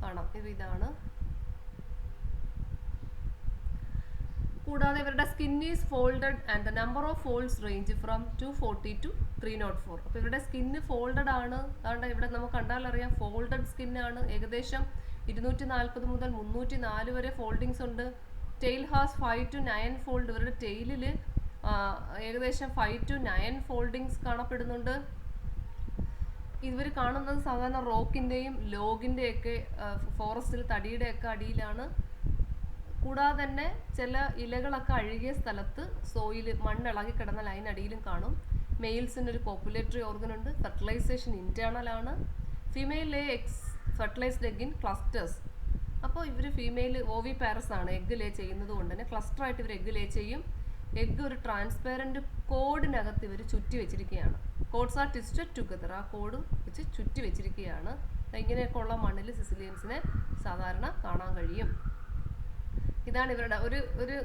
കാണാം, ഇതാണ്. കൂടാതെ ഇവരുടെ skin is folded and the number of folds range from 240 to 304. അപ്പോൾ ഇവരുടെ സ്കിന്ന് ഫോൾഡഡ് ആണ്. അതുകൊണ്ട് ഇവിടെ നമുക്ക് കണ്ടാൽ അറിയാം ഫോൾഡഡ് സ്കിന്നാണ്. ഏകദേശം 240 മുതൽ 304 വരെ ഫോൾഡിങ്സ് ഉണ്ട്. Tail has 5 to 9 fold. ഇവരുടെ ടെയിലിൽ ഏകദേശം 5 to 9 ഫോൾഡിങ്സ് കാണപ്പെടുന്നുണ്ട്. ഇവർ കാണുന്നത് സാധാരണ റോക്കിൻ്റെയും ലോഗിൻ്റെയൊക്കെ ഫോറസ്റ്റിൽ തടിയുടെയൊക്കെ അടിയിലാണ്. കൂടാതെ തന്നെ ചില ഇലകളൊക്കെ അഴുകിയ സ്ഥലത്ത് സോയിൽ മണ്ണിളകി കിടന്ന അതിനടിയിലും കാണും. മെയിൽസിന് ഒരു കോപ്പുലേറ്ററി ഓർഗൻ ഉണ്ട്. ഫെർട്ടിലൈസേഷൻ ഇന്റേണൽ ആണ്. Female Leh eggs fertilised egg in clusters. അപ്പോൾ ഇവർ ഫീമെയിൽ ഓവി പാരസ് ആണ്. എഗ്ഗ് ലേ ചെയ്യുന്നത് കൊണ്ട് തന്നെ ക്ലസ്റ്റർ ആയിട്ട് ഇവർ എഗ്ഗ് ലേ ചെയ്യും. എഗ്ഗ് ഒരു ട്രാൻസ്പെറൻറ്റ് കോഡിനകത്ത് ഇവർ ചുറ്റി വെച്ചിരിക്കുകയാണ്. Cords are twisted together. ആ കോഡ് വെച്ച് ചുറ്റി വെച്ചിരിക്കുകയാണ്. ഇങ്ങനെയൊക്കെ ഉള്ള മണ്ണിൽ സിസിലിയൻസിനെ സാധാരണ കാണാൻ കഴിയും. ഇതാണ് ഇവരുടെ ഒരു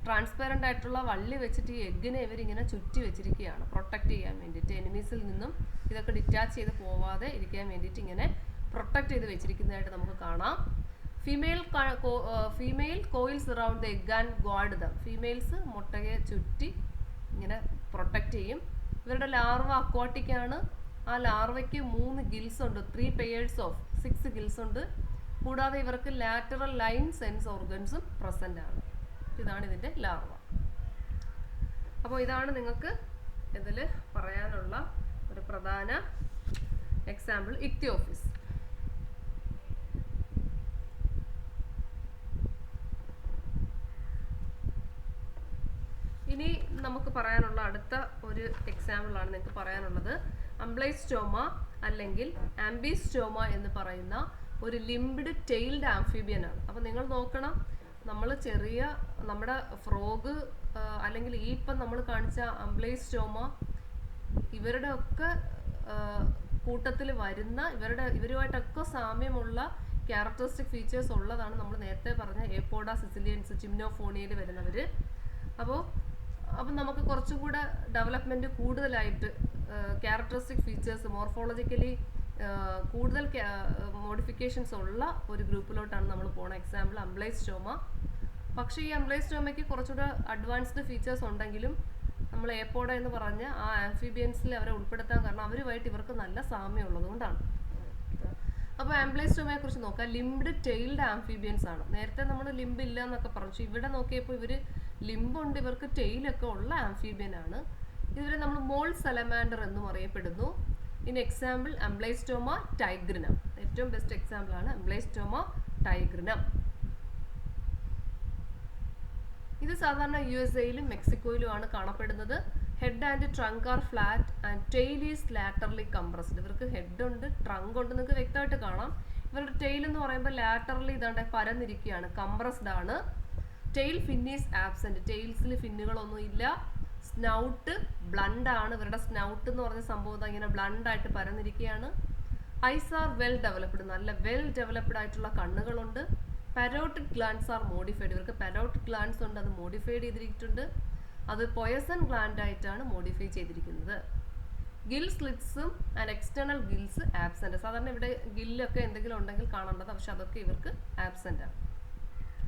ട്രാൻസ്പെറൻ്റ് ആയിട്ടുള്ള വള്ളി വെച്ചിട്ട് ഈ എഗ്ഗിനെ ഇവരിങ്ങനെ ചുറ്റി വെച്ചിരിക്കുകയാണ് പ്രൊട്ടക്റ്റ് ചെയ്യാൻ വേണ്ടിയിട്ട്. എനിമീസിൽ നിന്നും ഇതൊക്കെ ഡിറ്റാച്ച് ചെയ്ത് പോവാതെ ഇരിക്കാൻ വേണ്ടിയിട്ട് ഇങ്ങനെ പ്രൊട്ടക്റ്റ് ചെയ്ത് വെച്ചിരിക്കുന്നതായിട്ട് നമുക്ക് കാണാം. Female coils around the egg and guard them. Females മുട്ടയെ ചുറ്റി ഇങ്ങനെ പ്രൊട്ടക്റ്റ് ചെയ്യും. ഇവരുടെ ലാർവ അക്വാട്ടിക് ആണ്. ആ ലാർവയ്ക്ക് 3 ഗിൽസ് ഉണ്ട്. 3 pairs of 6 ഗിൽസ് ഉണ്ട്. കൂടാതെ ഇവർക്ക് ലാറ്ററൽ ലൈൻ സെൻസ് ഓർഗൻസും പ്രസന്റ് ആണ്. ഇതാണ് ഇതിൻ്റെ ലാർവ. അപ്പോൾ ഇതാണ് നിങ്ങൾക്ക് ഇതിൽ പറയാനുള്ള ഒരു പ്രധാന എക്സാമ്പിൾ ഇക്തിയോഫിസ്. ഇനി നമുക്ക് പറയാനുള്ള അടുത്ത ഒരു എക്സാമ്പിളാണ് നിങ്ങൾക്ക് പറയാനുള്ളത്. അംബ്ലൈസ്റ്റോമ അല്ലെങ്കിൽ ആംബിസ്റ്റോമ എന്ന് പറയുന്ന ഒരു ലിംബ്ഡ് ടെയിൽഡ് ആംഫീബിയൻ ആണ്. അപ്പോൾ നിങ്ങൾ നോക്കണം, നമ്മൾ നമ്മുടെ ഫ്രോഗ് അല്ലെങ്കിൽ ഈ ഇപ്പം നമ്മൾ കാണിച്ച അംബ്ലൈസ്റ്റോമ ഇവരുടെ ഒക്കെ കൂട്ടത്തിൽ വരുന്ന ഇവരുമായിട്ടൊക്കെ സാമ്യമുള്ള ക്യാരക്ടറിസ്റ്റിക് ഫീച്ചേഴ്സ് ഉള്ളതാണ് നമ്മൾ നേരത്തെ പറഞ്ഞ ഏപ്പോഡ സിസിലിയൻസ്, ചിമ്നോഫോണിയയിൽ വരുന്നവർ. അപ്പോൾ നമുക്ക് കുറച്ചും കൂടെ ഡെവലപ്മെൻറ്റ് കൂടുതലായിട്ട് ക്യാരക്ടറിസ്റ്റിക് ഫീച്ചേഴ്സ് മോർഫോളജിക്കലി കൂടുതൽ മോഡിഫിക്കേഷൻസ് ഉള്ള ഒരു ഗ്രൂപ്പിലോട്ടാണ് നമ്മൾ പോണ. എക്സാമ്പിൾ അംബ്ലൈസ്റ്റോമ. പക്ഷേ ഈ അംബ്ലൈസ്റ്റോമയ്ക്ക് കുറച്ചുകൂടെ അഡ്വാൻസ്ഡ് ഫീച്ചേഴ്സ് ഉണ്ടെങ്കിലും നമ്മൾ ഏപ്പോഡ എന്ന് പറഞ്ഞ ആ ആംഫീബിയൻസിൽ അവരെ ഉൾപ്പെടുത്താൻ കാരണം അവരുമായിട്ട് ഇവർക്ക് നല്ല സാമ്യം ഉള്ളതുകൊണ്ടാണ്. അപ്പോൾ ആംബ്ലൈസ്റ്റോമയെ കുറിച്ച് നോക്കാം. ലിംബ്ഡ് ടെയിൽഡ് ആംഫീബിയൻസ് ആണ്. നേരത്തെ നമ്മൾ ലിംബ് ഇല്ല എന്നൊക്കെ പറഞ്ഞു. ഇവിടെ നോക്കിയപ്പോൾ ഇവർ ലിംബുണ്ട്, ഇവർക്ക് ടെയിലൊക്കെ ഉള്ള ആംഫീബിയൻ ആണ്. ഇവരെ നമ്മൾ മോൾ സലമാൻഡർ എന്നും അറിയപ്പെടുന്നു. In example Ambystoma tigrinum. ഏറ്റവും ബെസ്റ്റ് എക്സാമ്പിൾ ആണ് അംബ്ലൈസ്റ്റോമ ടൈഗ്രിനം. ഇത് സാധാരണ USA-യിലും മെക്സിക്കോയിലുമാണ് കാണപ്പെടുന്നത്. Head and trunk are flat and tail is laterally compressed. ഇവർക്ക് ഹെഡ് ഉണ്ട്, ട്രങ്ക് ഉണ്ട്, നിങ്ങൾക്ക് വ്യക്തമായിട്ട് കാണാം. ഇവരുടെ ടെയിൽ എന്ന് പറയുമ്പോൾ ലാറ്ററലി ഇതാണ്ട് പരന്നിരിക്കുകയാണ്, കംപ്രസ്ഡ് ആണ്. Tail fin is absent. ടെയിൽസിൽ ഫിന്നുകളൊന്നും ഇല്ല. സ്നൗട്ട് ബ്ലണ്ട് ആണ്. ഇവരുടെ സ്നൗട്ട് എന്ന് പറഞ്ഞ സംഭവം ഇങ്ങനെ ബ്ലണ്ട് ആയിട്ട് പരന്നിരിക്കുകയാണ്. Eyes are well developed. നല്ല വെൽ ഡെവലപ്ഡ് ആയിട്ടുള്ള കണ്ണുകളുണ്ട്. Parotoid glands are modified. ഇവർക്ക് പാരോട്ടിഡ് ഗ്ലാൻഡ്സ് ഉണ്ട്, അത് മോഡിഫൈഡ് ചെയ്തിരിച്ചിട്ടുണ്ട്. അത് പോയസൺ ഗ്ലാൻഡ് ആയിട്ടാണ് മോഡിഫൈ ചെയ്തിരിക്കുന്നത്. ഗിൽ സ്ലിറ്റ്സും ആൻഡ് എക്സ്റ്റേണൽ ഗിൽസ് ആബ്സെന്റ്. സാധാരണ ഇവിടെ ഗില്ലൊക്കെ എന്തെങ്കിലും ഉണ്ടെങ്കിൽ കാണേണ്ടത്, പക്ഷെ അതൊക്കെ ഇവർക്ക് ആബ്സെന്റ് ആണ്.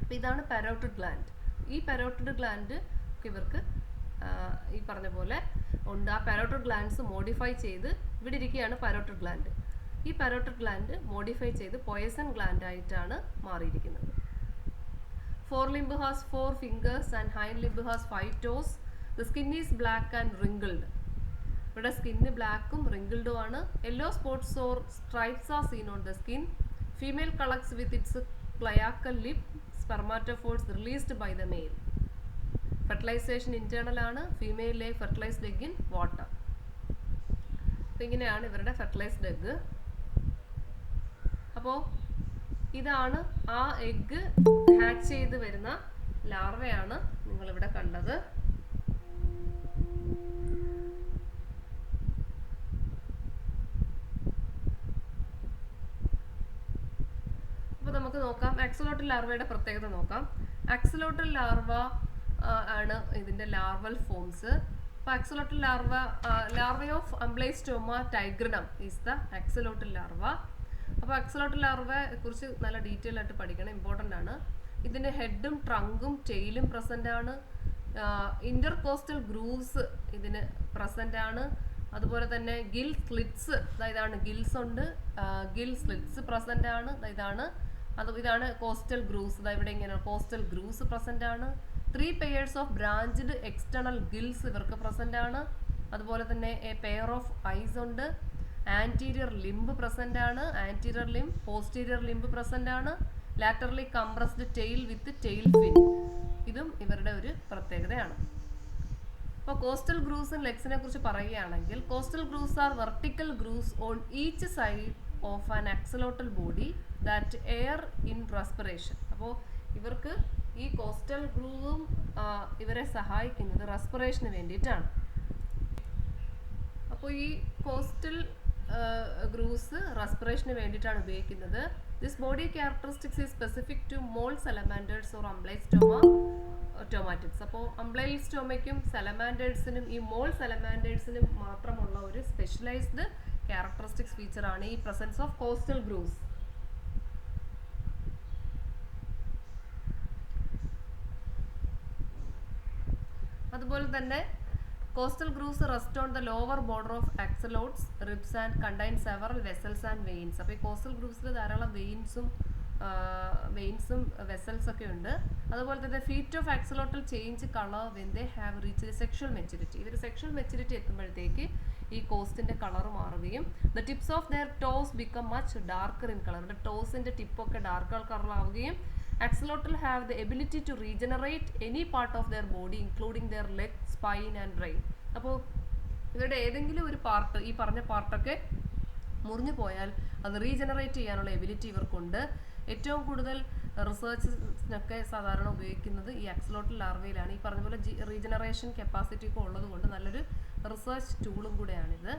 അപ്പം ഇതാണ് പാരോട്ടിഡ് ഗ്ലാൻഡ്. ഈ പാരോട്ടിഡ് ഗ്ലാൻഡ് ഇവർക്ക് ഈ പറഞ്ഞ പോലെ ഉണ്ട്. ആ പാരോട്ടിഡ് ഗ്ലാൻഡ്സ് മോഡിഫൈ ചെയ്ത് ഇവിടെ ഇരിക്കുകയാണ് പാരോട്ടിഡ് ഗ്ലാൻഡ്. ഈ പാരോട്ടിഡ് ഗ്ലാൻഡ് മോഡിഫൈ ചെയ്ത് പോയസൺ ഗ്ലാൻഡ് ആയിട്ടാണ് മാറിയിരിക്കുന്നത്. Forelimb has 4 fingers and hind limb has 5 toes. The skin is black and wrinkled. ഇവിടെ സ്കിന്ന് ബ്ലാക്കും റിങ്കിൾഡും ആണ്. Yellow spots or stripes are seen on the skin. Female collects with its cloacal lip. Spermatophores released by the male. Fertilization internal ആണ്. Female egg fertilized egg in water. അപ്പം ഇങ്ങനെയാണ് ഇവരുടെ fertilised egg. അപ്പോൾ ഇതാണ് ആ എഗ്ഗ് ഹാച്ച് ചെയ്ത് വരുന്ന ലാർവയാണ് നിങ്ങളിവിടെ കണ്ടത്. അപ്പോൾ നമുക്ക് നോക്കാം ആക്സലോട്ടൽ ലാർവയുടെ പ്രത്യേകത നോക്കാം. ആക്സലോട്ടൽ ലാർവ ആണ് ഇതിന്റെ ലാർവൽ ഫോംസ്. അപ്പോൾ axolotl larva of Ambystoma tigrinum is the axolotl larva. അപ്പോൾ ആക്സലോട്ടൽ ലാർവയെ കുറിച്ച് നല്ല ഡീറ്റെയിൽ ആയിട്ട് പഠിക്കണം, ഇമ്പോർട്ടൻ്റ് ആണ്. ഇതിൻ്റെ ഹെഡും ട്രങ്കും ടെയിലും പ്രസൻ്റ് ആണ്. ഇന്റർകോസ്റ്റൽ ഗ്രൂവ്സ് ഇതിന് പ്രസൻ്റ് ആണ്. അതുപോലെ തന്നെ ഗിൽ സ്ലിറ്റ്സ്, ഇതാണ് ഗിൽസ് ഉണ്ട്, ഗിൽ സ്ലിറ്റ്സ് പ്രസൻ്റ് ആണ്. ഇതാണ് കോസ്റ്റൽ ഗ്രൂവ്സ്, ഇവിടെ ഇങ്ങനെ കോസ്റ്റൽ ഗ്രൂവ്സ് പ്രസൻ്റ് ആണ്. 3 pairs of branched external gills ഇവർക്ക് പ്രസൻ്റ് ആണ്. അതുപോലെ തന്നെ എ പെയർ ഓഫ് ഐസ് ഉണ്ട്. ആൻറ്റീരിയർ ലിംബ് പ്രസൻ്റ് ആണ്. Anterior limb, posterior limb present ആണ്. ലാറ്ററലി കംപ്രസ്ഡ് ടെയിൽ വിത്ത് ടെയിൽ ഫിൻ, ഇതും ഇവരുടെ ഒരു പ്രത്യേകതയാണ്. അപ്പോൾ കോസ്റ്റൽ ഗ്രൂവ്സ് ആൻഡ് ലെഗ്സിനെ കുറിച്ച് പറയുകയാണെങ്കിൽ costal grooves are vertical grooves on each side of an axolotl body that air in respiration. അപ്പോൾ ഇവർക്ക് ഈ കോസ്റ്റൽ ഗ്രൂവും ഇവരെ സഹായിക്കുന്നത് റെസ്പിറേഷന് വേണ്ടിയിട്ടാണ്. അപ്പോൾ ഈ കോസ്റ്റൽ ഗ്രൂവ്സ് റെസ്പിറേഷന് വേണ്ടിയിട്ടാണ് ഉപയോഗിക്കുന്നത്. This body characteristics is specific to mole salamanders or Ambystoma ടൊമാറ്റിക്സ്. അപ്പോൾ അംബ്ലൈസ്റ്റോമയ്ക്കും സലമാൻഡേഴ്സിനും ഈ മോൾ സലമാൻഡേഴ്സിനും മാത്രമുള്ള ഒരു സ്പെഷ്യലൈസ്ഡ് ക്യാരക്ടറിസ്റ്റിക്സ് ഫീച്ചറാണ് ഈ പ്രസൻസ് ഓഫ് കോസ്റ്റൽ ഗ്രൂവ്സ്. അതുപോലെ തന്നെ coastal grooves rest on the lower border of axolotes, ribs and contain several vessels and veins. അപ്പോൾ ഈ കോസ്റ്റൽ ഗ്രൂവ്സിൽ ധാരാളം വെയിൻസും വെസൽസ് ഒക്കെ ഉണ്ട്. അതുപോലെ തന്നെ feet of axolotl change colour when they have reached sexual maturity. ഇവർ സെക്ഷൽ മെച്യൂരിറ്റി എത്തുമ്പോഴത്തേക്ക് ഈ കോസ്റ്റിന്റെ കളർ മാറുകയും the tips of their toes become much darker in colour. ടോസിന്റെ ടിപ്പൊക്കെ ഡാർക്കർ കളറാവുകയും axolotl have the ability to regenerate any part of their body including their leg, spine and brain. അപ്പോൾ ഇവരുടെ ഏതെങ്കിലും ഒരു പാർട്ട്, ഈ പറഞ്ഞ പാർട്ടൊക്കെ മുറിഞ്ഞു പോയാൽ അത് റീജനറേറ്റ് ചെയ്യാനുള്ള എബിലിറ്റി ഇവർക്കുണ്ട്. ഏറ്റവും കൂടുതൽ റിസർച്ചിനൊക്കെ സാധാരണ ഉപയോഗിക്കുന്നത് ഈ ആക്സലോട്ടൽ ലാർവയിലാണ്. ഈ പറഞ്ഞ പോലെ റീജനറേഷൻ കപ്പാസിറ്റി ഒക്കെ ഉള്ളത് കൊണ്ട് നല്ലൊരു റിസർച്ച് ടൂളും കൂടെയാണിത്.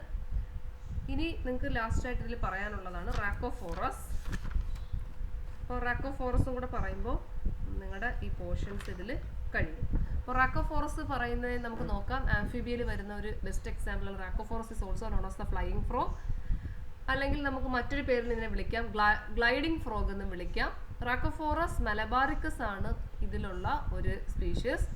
ഇനി നിങ്ങൾക്ക് ലാസ്റ്റായിട്ട് ഇതിൽ പറയാനുള്ളതാണ് റാക്കോഫോറസ്. അപ്പോൾ റാക്കോഫോറസും കൂടെ പറയുമ്പോൾ നിങ്ങളുടെ ഈ പോർഷൻസ് ഇതിൽ കഴിയും. അപ്പോൾ റാക്കോഫോറസ് പറയുന്നത് നമുക്ക് നോക്കാം. ആംഫിബിയയിൽ വരുന്ന ഒരു best example Rhacophorus is also known as the flying frog, അല്ലെങ്കിൽ നമുക്ക് മറ്റൊരു പേരിൽ ഇതിനെ വിളിക്കാം ഗ്ലൈഡിംഗ് ഫ്രോഗ് എന്നും വിളിക്കാം. റാക്കോഫോറസ് മലബാറിക്കസ് ആണ് ഇതിലുള്ള ഒരു species.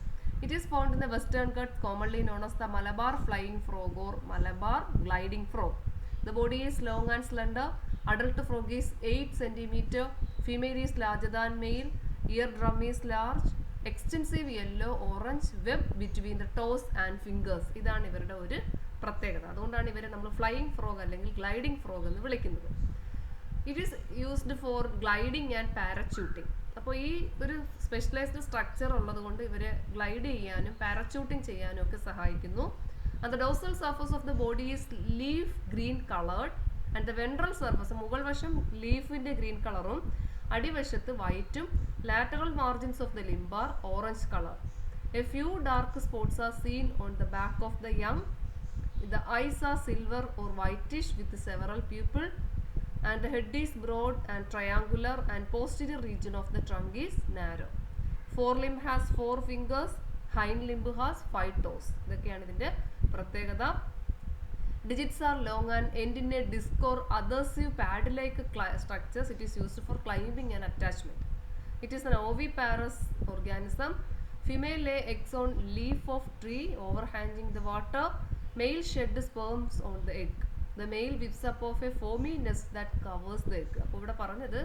It is found in the western guts commonly known as the Malabar flying frog or Malabar gliding frog. The body is long and slender. Adult frog is 8 cm. Female is larger than male. Eardrum is large. Extensive yellow orange web between the toes and fingers. ഇതാണ് ഇവരുടെ ഒരു പ്രത്യേകത. അതുകൊണ്ടാണ് ഇവരെ നമ്മൾ flying frog അല്ലെങ്കിൽ gliding frog എന്ന് വിളിക്കുന്നത്. It is used for gliding and parachuting. അപ്പോൾ ഈ ഒരു സ്പെഷ്യലൈസ്ഡ് സ്ട്രക്ചർ ഉള്ളത് കൊണ്ട് ഇവരെ ഗ്ലൈഡ് ചെയ്യാനും പാരച്യൂട്ടിംഗ് ചെയ്യാനും ഒക്കെ സഹായിക്കുന്നു. And the dorsal surface of the body is leaf green colored and the ventral surface, മുകൾ വശം ലീഫിന്റെ ഗ്രീൻ കളറും അടിവശത്ത് വൈറ്റും, lateral margins of the limb are orange color. A few dark spots are seen on the back of the young. The eyes are silver or whitish with several pupils and the head is broad and triangular and posterior region of the trunk is narrow. Forelimb has 4 fingers. Hind limb has 5 toes. ഇതൊക്കെയാണ് ഇതിന്റെ പ്രത്യേകത. Digits are long and end in a disc or adhesive pad-like structures. It is used for climbing and attachment. It is an oviparous organism. Female lay eggs on leaf of tree overhanging the water. Male shed sperms on the egg. The male whips up of a foamy nest that covers the egg. അപ്പോൾ ഇവിടെ പറഞ്ഞത്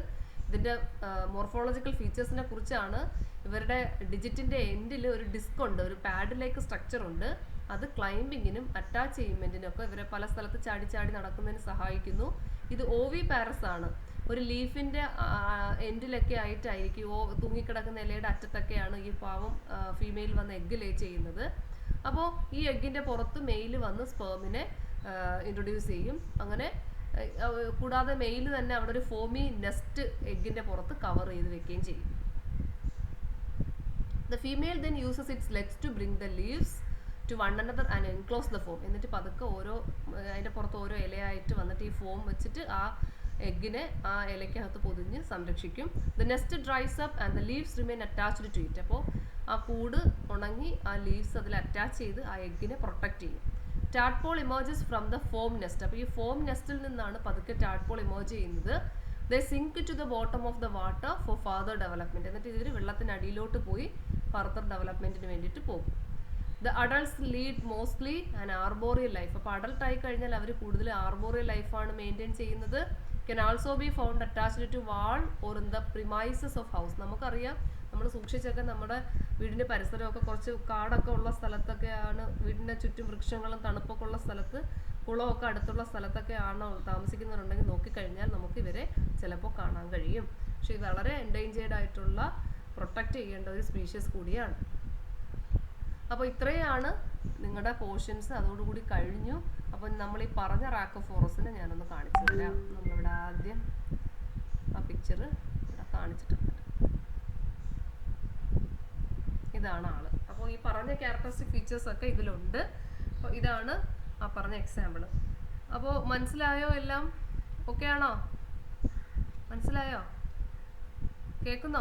ഇതിന്റെ morphological ഫീച്ചേഴ്സിനെ കുറിച്ചാണ്. ഇവരുടെ ഡിജിറ്റിന്റെ എൻഡിൽ ഒരു disk ഉണ്ട്, ഒരു പാഡിലേക്ക് സ്ട്രക്ചർ ഉണ്ട്. അത് ക്ലൈംബിങ്ങിനും അറ്റാച്ച്മെന്റിനും ഒക്കെ ഇവരെ പല സ്ഥലത്ത് ചാടി ചാടി നടക്കുന്നതിന് സഹായിക്കുന്നു. ഇത് ഓവി പാരസ് ആണ്. ഒരു ലീഫിന്റെ എൻഡിലൊക്കെ ആയിട്ടായിരിക്കും, തൂങ്ങിക്കിടക്കുന്ന ഇലയുടെ അറ്റത്തൊക്കെയാണ് ഈ പാവം ഫീമെയിൽ വന്ന് എഗ്ഗ് ലേ ചെയ്യുന്നത്. അപ്പോൾ ഈ എഗ്ഗിന്റെ പുറത്ത് മെയിൽ വന്ന് സ്പേമിനെ ഇൻട്രൊഡ്യൂസ് ചെയ്യും. അങ്ങനെ കൂടാതെ മെയിൽ തന്നെ അവിടെ ഒരു ഫോമി നെസ്റ്റ് എഗ്ഗിന്റെ പുറത്ത് കവർ ചെയ്ത് വെക്കുകയും ചെയ്യും. The female then uses its legs to bring the leaves to one another and enclose the foam. എന്നിട്ട് പതുക്കെ അതിന്റെ പുറത്ത് ഓരോ ഇലയായിട്ട് വന്നിട്ട് ഈ ഫോം വെച്ചിട്ട് ആ എഗ്ഗിനെ ആ ഇലയ്ക്കകത്ത് പൊതിഞ്ഞ് സംരക്ഷിക്കും. The nest dries up and the leaves remain attached to it. അപ്പോൾ ആ കൂട് ഉണങ്ങി ആ ലീവ്സ് അതിൽ അറ്റാച്ച് ചെയ്ത് ആ എഗ്ഗിനെ പ്രൊട്ടക്ട് ചെയ്യും. Tadpole emerges from the foam nest. അപ്പോൾ ഈ ഫോം നെസ്റ്റിൽ നിന്നാണ് പതുക്കെ ടാഡ്പോൾ എമേർജ് ചെയ്യുന്നത്. They sink to the bottom of the water for further development. എന്നിട്ട് ഇവർ വെള്ളത്തിനടിയിലോട്ട് പോയി ഫർദർ ഡെവലപ്മെന്റിന് വേണ്ടിയിട്ട് പോകും. The adults lead mostly an arboreal life. അപ്പോൾ അഡൾട്ട് ആയി കഴിഞ്ഞാൽ അവർ കൂടുതൽ ആർബോറിയൽ ലൈഫാണ് മെയിൻറ്റെയിൻ ചെയ്യുന്നത്. Can also be found attached to wall or in the premises of house. നമുക്കറിയാം, നമ്മൾ സൂക്ഷിച്ചൊക്കെ നമ്മുടെ വീടിൻ്റെ പരിസരമൊക്കെ കുറച്ച് കാടൊക്കെ ഉള്ള സ്ഥലത്തൊക്കെയാണ്, വീടിൻ്റെ ചുറ്റും വൃക്ഷങ്ങളും തണുപ്പൊക്കെ ഉള്ള സ്ഥലത്ത്, കുളമൊക്കെ അടുത്തുള്ള സ്ഥലത്തൊക്കെ ആണ് താമസിക്കുന്നവരുണ്ടെങ്കിൽ നോക്കിക്കഴിഞ്ഞാൽ നമുക്ക് ഇവരെ ചിലപ്പോൾ കാണാൻ കഴിയും. പക്ഷേ ഇത് വളരെ എൻഡേഞ്ചേർഡ് ആയിട്ടുള്ള പ്രൊട്ടക്റ്റ് ചെയ്യേണ്ട ഒരു സ്പീഷ്യസ് കൂടിയാണ്. അപ്പോൾ ഇത്രയാണ് നിങ്ങളുടെ പോർഷൻസ്. അതോടുകൂടി കഴിഞ്ഞു. അപ്പോൾ നമ്മൾ ഈ പറഞ്ഞ റാക്കോഫോറസിനെ ഞാനൊന്ന് കാണിച്ചു തരാം. നമ്മളിവിടെ ആദ്യം ആ പിക്ചർ ഇവിടെ കാണിച്ചിട്ടുണ്ട്. ഇതാണ് ആള്. അപ്പോൾ ഈ പറഞ്ഞ ക്യാരക്ടറിസ്റ്റിക് ഫീച്ചേഴ്സ് ഒക്കെ ഇതിലുണ്ട്. അപ്പോൾ ഇതാണ് ആ പറഞ്ഞ എക്സാമ്പിൾ. അപ്പോൾ മനസ്സിലായോ? എല്ലാം ഓക്കെ ആണോ? മനസ്സിലായോ? കേൾക്കുന്നോ?